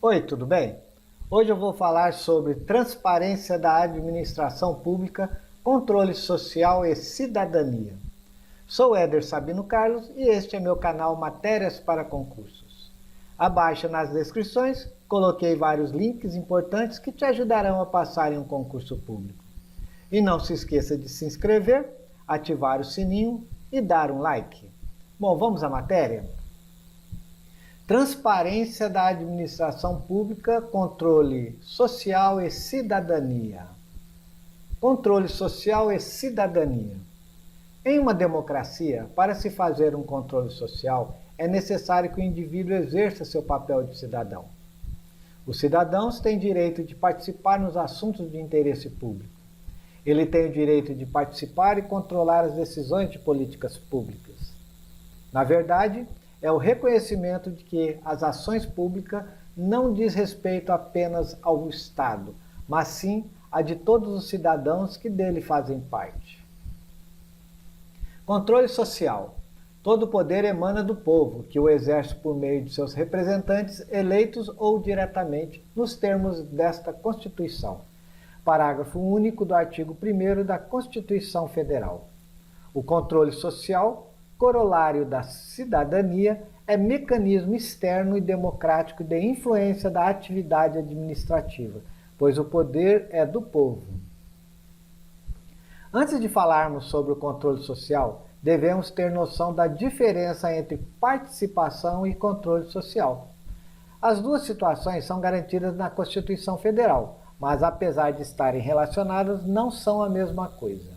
Oi, tudo bem? Hoje eu vou falar sobre transparência da administração pública, controle social e cidadania. Sou Éder Sabino Carlos e este é meu canal Matérias para Concursos. Abaixo nas descrições coloquei vários links importantes que te ajudarão a passar em um concurso público. E não se esqueça de se inscrever, ativar o sininho e dar um like. Bom, vamos à matéria? Transparência da administração pública, controle social e cidadania. Controle social e cidadania. Em uma democracia, para se fazer um controle social, é necessário que o indivíduo exerça seu papel de cidadão. Os cidadãos têm direito de participar nos assuntos de interesse público. Ele tem o direito de participar e controlar as decisões de políticas públicas. Na verdade, é o reconhecimento de que as ações públicas não diz respeito apenas ao Estado, mas sim a de todos os cidadãos que dele fazem parte. Controle social. Todo poder emana do povo, que o exerce por meio de seus representantes eleitos ou diretamente, nos termos desta Constituição. Parágrafo único do artigo 1º da Constituição Federal. O controle social, corolário da cidadania, é mecanismo externo e democrático de influência da atividade administrativa, pois o poder é do povo. Antes de falarmos sobre o controle social, devemos ter noção da diferença entre participação e controle social. As duas situações são garantidas na Constituição Federal, mas apesar de estarem relacionadas, não são a mesma coisa.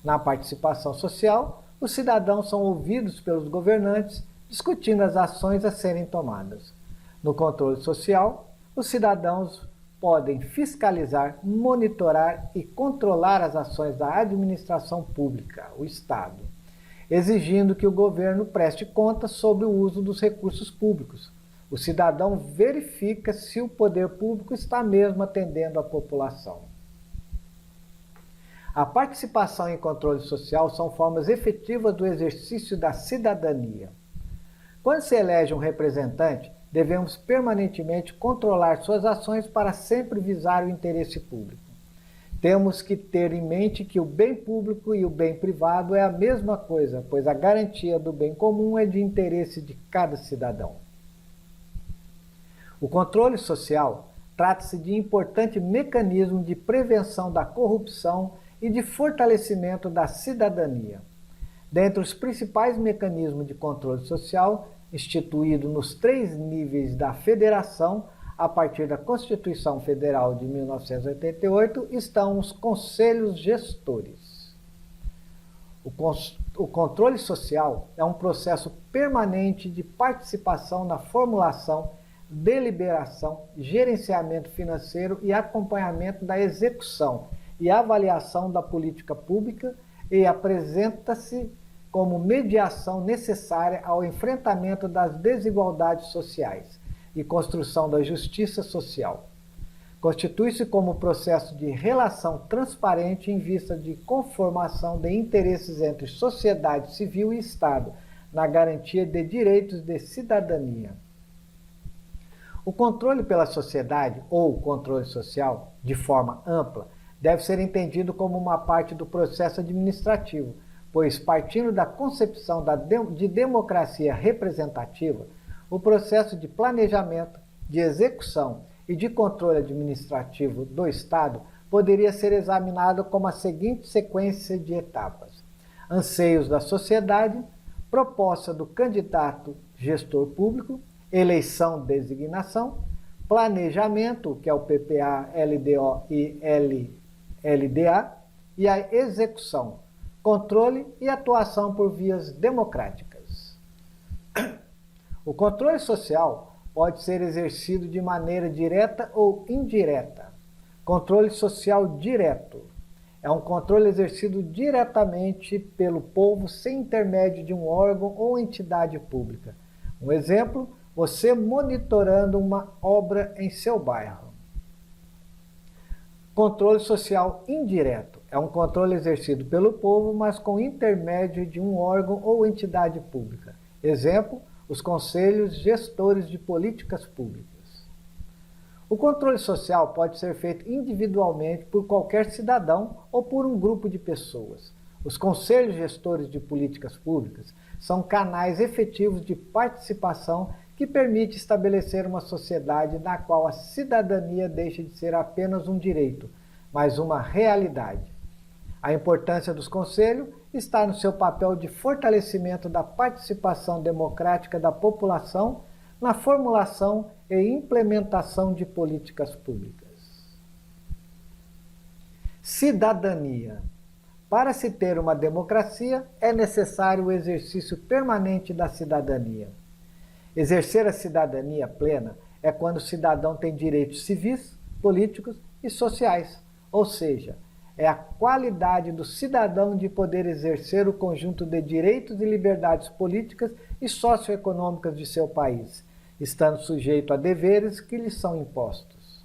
Na participação social, os cidadãos são ouvidos pelos governantes, discutindo as ações a serem tomadas. No controle social, os cidadãos podem fiscalizar, monitorar e controlar as ações da administração pública, o Estado, exigindo que o governo preste contas sobre o uso dos recursos públicos. O cidadão verifica se o poder público está mesmo atendendo a população. A participação e controle social são formas efetivas do exercício da cidadania. Quando se elege um representante, devemos permanentemente controlar suas ações para sempre visar o interesse público. Temos que ter em mente que o bem público e o bem privado é a mesma coisa, pois a garantia do bem comum é de interesse de cada cidadão. O controle social trata-se de importante mecanismo de prevenção da corrupção e de fortalecimento da cidadania. Dentre os principais mecanismos de controle social, instituído nos 3 níveis da Federação, a partir da Constituição Federal de 1988, estão os conselhos gestores. O controle social é um processo permanente de participação na formulação, deliberação, gerenciamento financeiro e acompanhamento da execução e avaliação da política pública e apresenta-se como mediação necessária ao enfrentamento das desigualdades sociais e construção da justiça social. Constitui-se como processo de relação transparente em vista de conformação de interesses entre sociedade civil e Estado, na garantia de direitos de cidadania. O controle pela sociedade, ou controle social, de forma ampla, deve ser entendido como uma parte do processo administrativo, pois, partindo da concepção de democracia representativa, o processo de planejamento, de execução e de controle administrativo do Estado poderia ser examinado como a seguinte sequência de etapas: anseios da sociedade, proposta do candidato gestor público, eleição, designação, planejamento, que é o PPA, LDO e LDA, e a execução, controle e atuação por vias democráticas. O controle social pode ser exercido de maneira direta ou indireta. Controle social direto é um controle exercido diretamente pelo povo sem intermédio de um órgão ou entidade pública. Um exemplo, você monitorando uma obra em seu bairro. Controle social indireto é um controle exercido pelo povo, mas com intermédio de um órgão ou entidade pública. Exemplo, os conselhos gestores de políticas públicas. O controle social pode ser feito individualmente por qualquer cidadão ou por um grupo de pessoas. Os conselhos gestores de políticas públicas são canais efetivos de participação que permite estabelecer uma sociedade na qual a cidadania deixa de ser apenas um direito, mas uma realidade. A importância dos conselhos está no seu papel de fortalecimento da participação democrática da população na formulação e implementação de políticas públicas. Cidadania. Para se ter uma democracia, é necessário o exercício permanente da cidadania. Exercer a cidadania plena é quando o cidadão tem direitos civis, políticos e sociais, ou seja, é a qualidade do cidadão de poder exercer o conjunto de direitos e liberdades políticas e socioeconômicas de seu país, estando sujeito a deveres que lhe são impostos.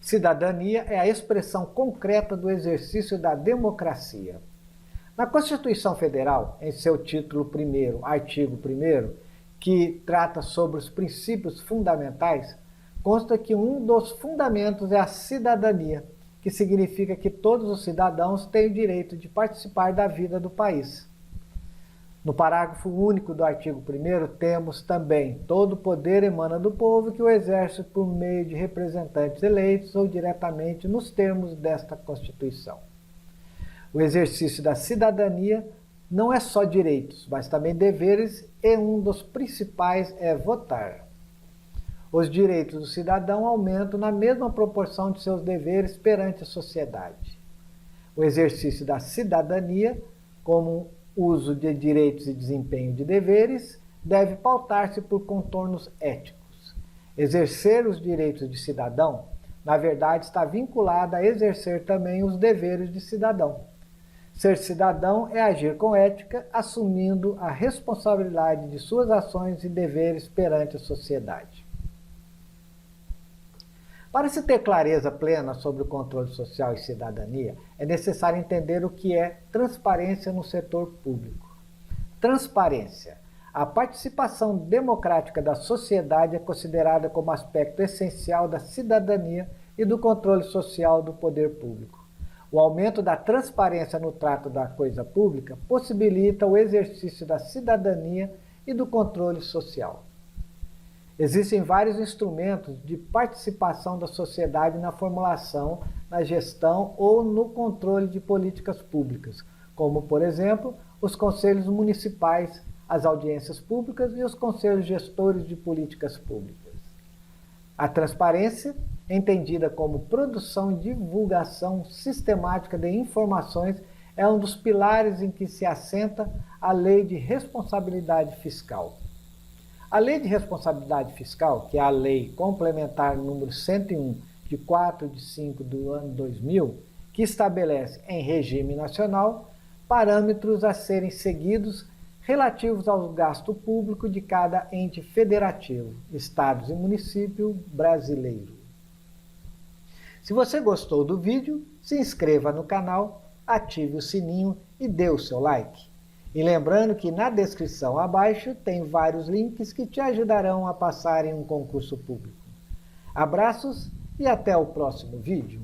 Cidadania é a expressão concreta do exercício da democracia. Na Constituição Federal, em seu título 1º, artigo 1º, que trata sobre os princípios fundamentais, consta que um dos fundamentos é a cidadania, que significa que todos os cidadãos têm o direito de participar da vida do país. No parágrafo único do artigo 1º, temos também: todo poder emana do povo, que o exerce por meio de representantes eleitos ou diretamente nos termos desta Constituição. O exercício da cidadania não é só direitos, mas também deveres, e um dos principais é votar. Os direitos do cidadão aumentam na mesma proporção de seus deveres perante a sociedade. O exercício da cidadania, como uso de direitos e desempenho de deveres, deve pautar-se por contornos éticos. Exercer os direitos de cidadão, na verdade, está vinculado a exercer também os deveres de cidadão. Ser cidadão é agir com ética, assumindo a responsabilidade de suas ações e deveres perante a sociedade. Para se ter clareza plena sobre o controle social e cidadania, é necessário entender o que é transparência no setor público. Transparência. A participação democrática da sociedade é considerada como aspecto essencial da cidadania e do controle social do poder público. O aumento da transparência no trato da coisa pública possibilita o exercício da cidadania e do controle social. Existem vários instrumentos de participação da sociedade na formulação, na gestão ou no controle de políticas públicas, como, por exemplo, os conselhos municipais, as audiências públicas e os conselhos gestores de políticas públicas. A transparência, entendida como produção e divulgação sistemática de informações, é um dos pilares em que se assenta a Lei de Responsabilidade Fiscal. A Lei de Responsabilidade Fiscal, que é a Lei Complementar número 101, de 4 de 5 do ano 2000, que estabelece em regime nacional parâmetros a serem seguidos relativos ao gasto público de cada ente federativo, estados e município brasileiro. Se você gostou do vídeo, se inscreva no canal, ative o sininho e dê o seu like. E lembrando que na descrição abaixo tem vários links que te ajudarão a passar em um concurso público. Abraços e até o próximo vídeo.